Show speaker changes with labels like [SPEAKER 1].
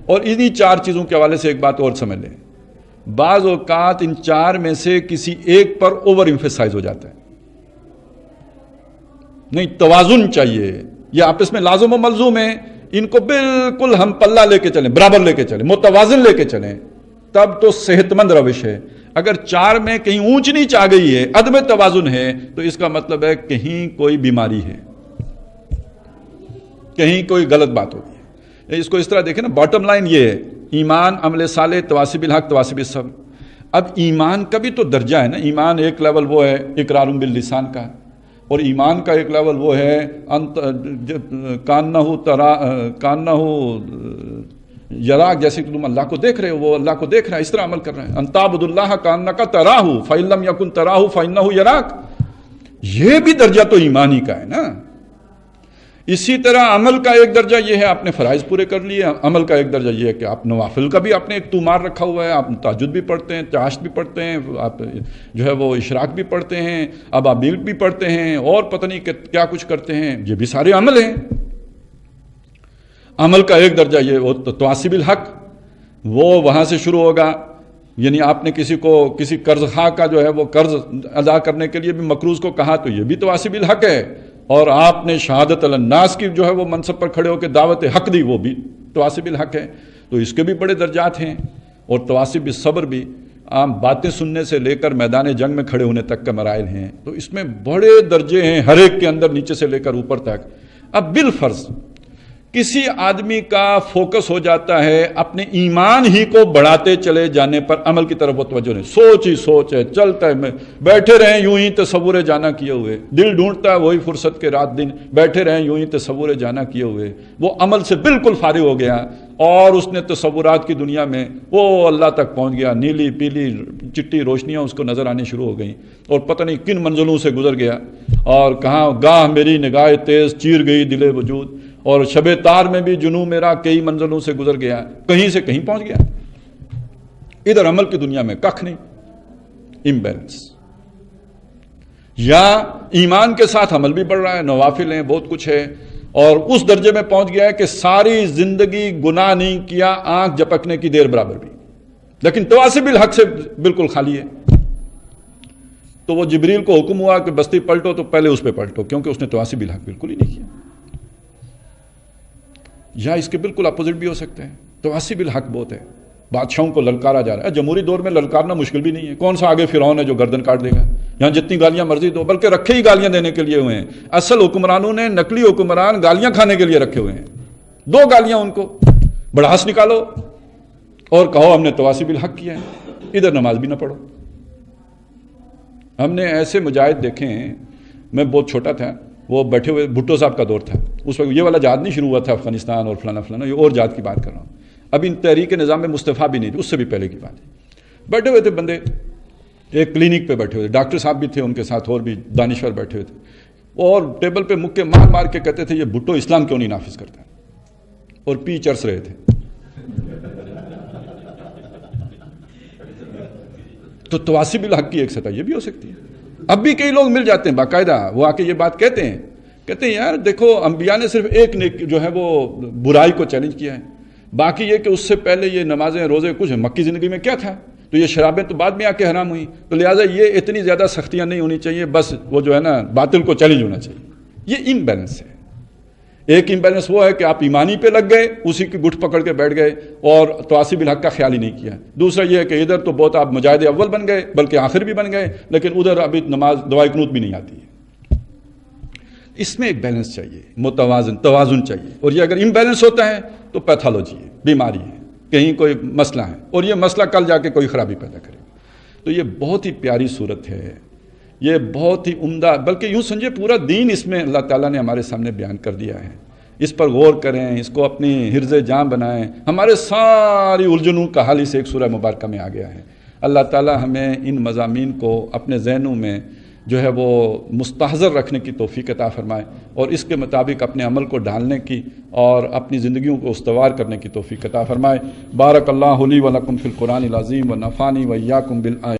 [SPEAKER 1] اور انہی 4 چیزوں کے حوالے سے ایک بات اور سمجھ لیں، بعض اوقات ان 4 میں سے کسی ایک پر اوور ایمفیسائز ہو جاتا ہے. نہیں، توازن چاہیے، یہ آپس میں لازم و ملزوم ہے، ان کو بالکل ہم پلہ لے کے چلیں، برابر لے کے چلیں، متوازن لے کے چلیں، تب تو صحت مند روش ہے. اگر 4 میں کہیں اونچ نیچ آ گئی ہے، عدم توازن ہے، تو اس کا مطلب ہے کہیں کوئی بیماری ہے، کہیں کوئی غلط بات ہوگی. اس کو اس طرح دیکھیں نا، باٹم لائن یہ ہے، ایمان، عمل صالح، تواصی بالحق، تواصی بالصبر. اب ایمان کا بھی تو درجہ ہے نا. ایمان ایک لیول وہ ہے اقرار باللسان کا، اور ایمان کا ایک لیول وہ ہے کانہ یراک، جیسے کہ تم اللہ کو دیکھ رہے ہو، وہ اللہ کو دیکھ رہا ہے، اس طرح عمل کر رہے ہیں. ان تعبد اللہ کانک تراہ فإن لم یکن تراہ فإنہ یراک. یہ بھی درجہ تو ایمان ہی کا ہے نا. اسی طرح عمل کا ایک درجہ یہ ہے آپ نے فرائض پورے کر لیے، عمل کا ایک درجہ یہ ہے کہ آپ نوافل کا بھی آپ نے ایک تومار رکھا ہوا ہے، آپ تہجد بھی پڑھتے ہیں، چاشت بھی پڑھتے ہیں، آپ جو ہے وہ اشراق بھی پڑھتے ہیں، ابابیل بھی پڑھتے ہیں، اور پتہ نہیں کیا کچھ کرتے ہیں. یہ بھی سارے عمل ہیں. عمل کا ایک درجہ یہ وہ تواصی بالحق، وہ وہاں سے شروع ہوگا. یعنی آپ نے کسی قرض خواہ کا جو ہے وہ قرض ادا کرنے کے لیے بھی مقروض کو کہا، تو یہ بھی تواصی بالحق ہے. اور آپ نے شہادت علی الناس کی جو ہے وہ منصب پر کھڑے ہو کے دعوت حق دی، وہ بھی تواصی بالحق ہے. تو اس کے بھی بڑے درجات ہیں. اور تواصی بالصبر بھی عام باتیں سننے سے لے کر میدان جنگ میں کھڑے ہونے تک کا مراحل ہیں. تو اس میں بڑے درجے ہیں ہر ایک کے اندر، نیچے سے لے کر اوپر تک. اب بالفرض کسی آدمی کا فوکس ہو جاتا ہے اپنے ایمان ہی کو بڑھاتے چلے جانے پر، عمل کی طرف وہ توجہ نہیں، سوچ ہی سوچ ہے، چلتا ہے، بیٹھے رہیں یوں ہی تصور جانا کیے ہوئے، دل ڈھونڈتا ہے وہی فرصت کے رات دن، بیٹھے رہیں یوں ہی تصور جانا کیے ہوئے. وہ عمل سے بالکل فارغ ہو گیا، اور اس نے تصورات کی دنیا میں وہ اللہ تک پہنچ گیا. نیلی پیلی چٹی روشنیاں اس کو نظر آنی شروع ہو گئیں، اور پتہ نہیں کن منزلوں سے گزر گیا، اور کہاں گاہ میری نگاہ تیز چیر گئی دل وجود، اور شب تار میں بھی جنوں میرا کئی منزلوں سے گزر گیا، کہیں سے کہیں پہنچ گیا. ادھر عمل کی دنیا میں کخ نہیں، امبیلنس. یا ایمان کے ساتھ عمل بھی بڑھ رہا ہے، نوافل ہیں، بہت کچھ ہے، اور اس درجے میں پہنچ گیا ہے کہ ساری زندگی گناہ نہیں کیا، آنکھ جھپکنے کی دیر برابر بھی، لیکن تواصی بالحق سے بالکل خالی ہے. تو وہ جبریل کو حکم ہوا کہ بستی پلٹو، تو پہلے اس پہ پلٹو، کیونکہ اس نے تواصی بالحق بالکل ہی نہیں کیا. یا اس کے بالکل اپوزٹ بھی ہو سکتے ہیں. تواصی بالحق بہت ہے. بادشاہوں کو للکارا جا رہا ہے. جمہوری دور میں للکارنا مشکل بھی نہیں ہے. کون سا آگے فرعون ہے جو گردن کاٹ دے گا؟ یہاں جتنی گالیاں مرضی دو، بلکہ رکھے ہی گالیاں دینے کے لیے ہوئے ہیں. اصل حکمرانوں نے نقلی حکمران گالیاں کھانے کے لیے رکھے ہوئے ہیں. 2 گالیاں ان کو بڑھاس نکالو اور کہو ہم نے تواصی بالحق کیا ہے، ادھر نماز بھی نہ پڑھو. ہم نے ایسے مجاہد دیکھے ہیں. میں بہت چھوٹا تھا، وہ بیٹھے ہوئے، بھٹو صاحب کا دور تھا اس وقت، یہ والا جہاد نہیں شروع ہوا تھا افغانستان اور فلانا فلانا، یہ اور جہاد کی بات کر رہا ہوں. اب ان تحریک نظام میں مصطفیٰ بھی نہیں تھی، اس سے بھی پہلے کی بات ہے. بیٹھے ہوئے تھے بندے ایک کلینک پہ بیٹھے ہوئے تھے، ڈاکٹر صاحب بھی تھے ان کے ساتھ، اور بھی دانشور بیٹھے ہوئے تھے، اور ٹیبل پہ مکے مار مار کے کہتے تھے یہ بھٹو اسلام کیوں نہیں نافذ کرتا، اور پی چرس رہے تھے. تو تواصی بالحق کی ایک سطح یہ بھی ہو سکتی ہے. اب بھی کئی لوگ مل جاتے ہیں باقاعدہ، وہ آ کے یہ بات کہتے ہیں یار دیکھو انبیاء نے صرف ایک جو ہے وہ برائی کو چیلنج کیا ہے، باقی یہ کہ اس سے پہلے یہ نمازیں روزے کچھ مکی زندگی میں کیا تھا، تو یہ شرابیں تو بعد میں آ کے حرام ہوئی، تو لہٰذا یہ اتنی زیادہ سختیاں نہیں ہونی چاہیے، بس وہ جو ہے نا باطل کو چیلنج ہونا چاہیے. یہ امبیلنس ہے. ایک امبیلنس وہ ہے کہ آپ ایمانی پہ لگ گئے، اسی کی گٹھ پکڑ کے بیٹھ گئے اور تواصی بالحق کا خیال ہی نہیں کیا. دوسرا یہ ہے کہ ادھر تو بہت آپ مجاہد اول بن گئے، بلکہ آخر بھی بن گئے، لیکن ادھر ابھی نماز دعائے قنوت بھی نہیں آتی ہے. اس میں ایک بیلنس چاہیے، توازن چاہیے. اور یہ اگر امبیلنس ہوتا ہے تو پیتھالوجی ہے، بیماری ہے، کہیں کوئی مسئلہ ہے، اور یہ مسئلہ کل جا کے کوئی خرابی پیدا کرے. تو یہ بہت ہی پیاری صورت ہے، یہ بہت ہی عمدہ، بلکہ یوں سمجھے پورا دین اس میں اللہ تعالیٰ نے ہمارے سامنے بیان کر دیا ہے. اس پر غور کریں، اس کو اپنی حرز جاں بنائیں. ہمارے ساری الجھنوں کا حل اس ایک سورہ مبارکہ میں آ گیا ہے. اللہ تعالیٰ ہمیں ان مضامین کو اپنے ذہنوں میں جو ہے وہ مستحضر رکھنے کی توفیق عطا فرمائے، اور اس کے مطابق اپنے عمل کو ڈھالنے کی اور اپنی زندگیوں کو استوار کرنے کی توفیق عطا فرمائے. بارک اللہ لی و لکم فی القرآن العظیم و نفعنی و ایاکم بالآیات.